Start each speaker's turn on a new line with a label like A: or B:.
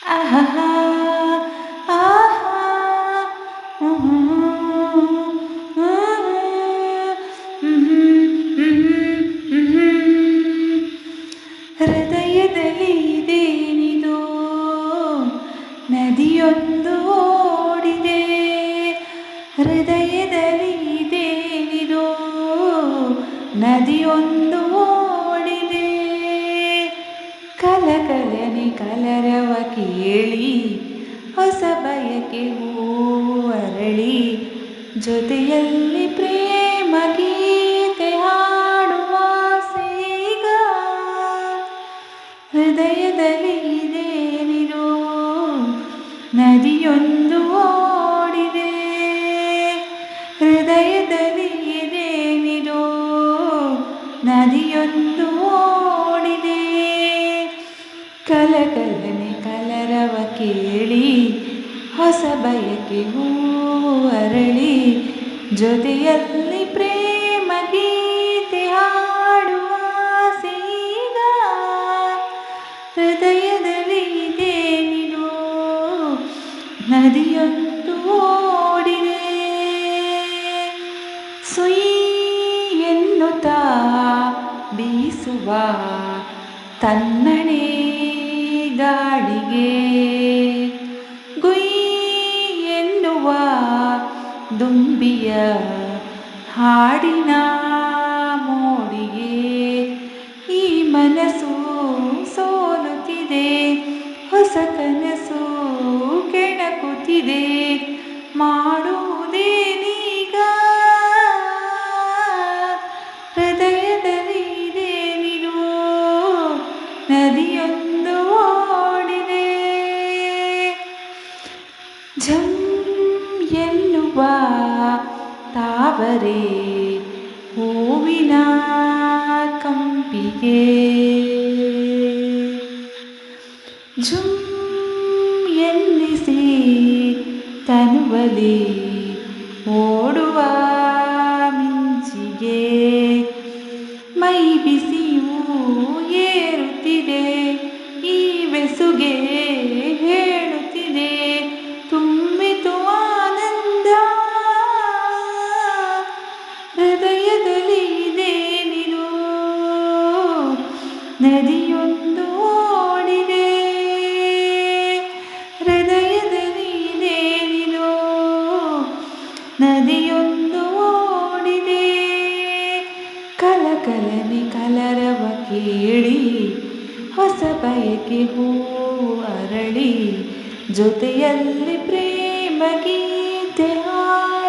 A: ಆಹಾ ಆಹಾ ಹೃದಯದಲ್ಲಿ ಇದೇನಿದು ನದಿಯೊಂದು ಓಡಿದೆ. ಹೃದಯದಲ್ಲಿ ಇದೇನಿದು ನದಿಯೊಂದು ಓಡಿದೆ. ಕಲಕಲನೆ ಕಲರವ ಕೇಳಿ ಹೊಸ ಬಯಕೆ ಹೂವು ಅರಳಿ ಜೊತೆಯಲ್ಲಿ ಪ್ರೇಮ ಗೀತೆ ಹಾಡುವ ಆಸೆಗ. ಹೃದಯದಲ್ಲಿ ಇದೇನಿದು ನದಿಯೊಂದು ಓಡಿದೆ. ಹೃದಯದಲ್ಲಿ ಇದೇನಿದು ನದಿಯೊಂದು ಓಡಿದೆ. ಕಲಕಲನೆ ಕಲರವ ಕೇಳಿ ಹೊಸ ಬಯಕೆ ಹೂವು ಅರಳಿ ಜೊತೆಯಲ್ಲಿ ಪ್ರೇಮ ಗೀತೆ ಹಾಡುವ ಆಸೆಗ. ಹೃದಯದಲ್ಲಿ ಇದೇನಿದು ನದಿಯೊಂದು ಓಡಿದೆ. ಸುಯಿ ಎನ್ನುತ್ತಾ ಬೀಸುವ ತನ್ನಣೆ ಗಾಳಿಗೆ ಗುಯ್ ಎನ್ನುವ ದುಂಬಿಯ ಹಾಡಿನ ಮೋಡಿಗೆ ಈ ಮನಸ್ಸು ಸೋಲುತ್ತಿದೆ. ಹೊಸ ಕನಸು ಕೆಣಕುತ್ತಿದೆ. ಮಾಡುವುದೇನೀಗ? ಹೃದಯದಲ್ಲಿ ಇದೇನಿದು ನದಿಯೊಂದು ಓಡಿದೆ. ಝಂ ಎನ್ನುವ ತಾವರೆ ಹೂವಿನ ಕಂಪಿಗೆ ಝುಂ ಎನ್ನಿಸಿ ತನುವಲಿ ಓಡುವ ಮಿಂಚಿಗೆ ಮೈ ಬಿಸಿಯೂ ಏರುತ್ತಿದೆ. ಈ ಬೆಸುಗೆ ಹೇಳುತ್ತಿದೆ ತುಂಬಿತು ಆನಂದ. ಹೃದಯದಲ್ಲಿ ಇದೇನಿದು ನದಿಯೊಂದು ಓಡಿದೆ. ಹೃದಯದಲ್ಲಿ ಇದೇನಿದು ನದಿಯೊಂದು ಓಡಿದೆ. ಕಲಕಲನೆ ಕಲರವ ಕೇಳಿ ಹೊಸ ಬಯಕೆ ಹೂವು ಅರಳಿ ಜೊತೆಯಲ್ಲಿ ಪ್ರೇಮ ಗೀತೆ ಹಾಡು.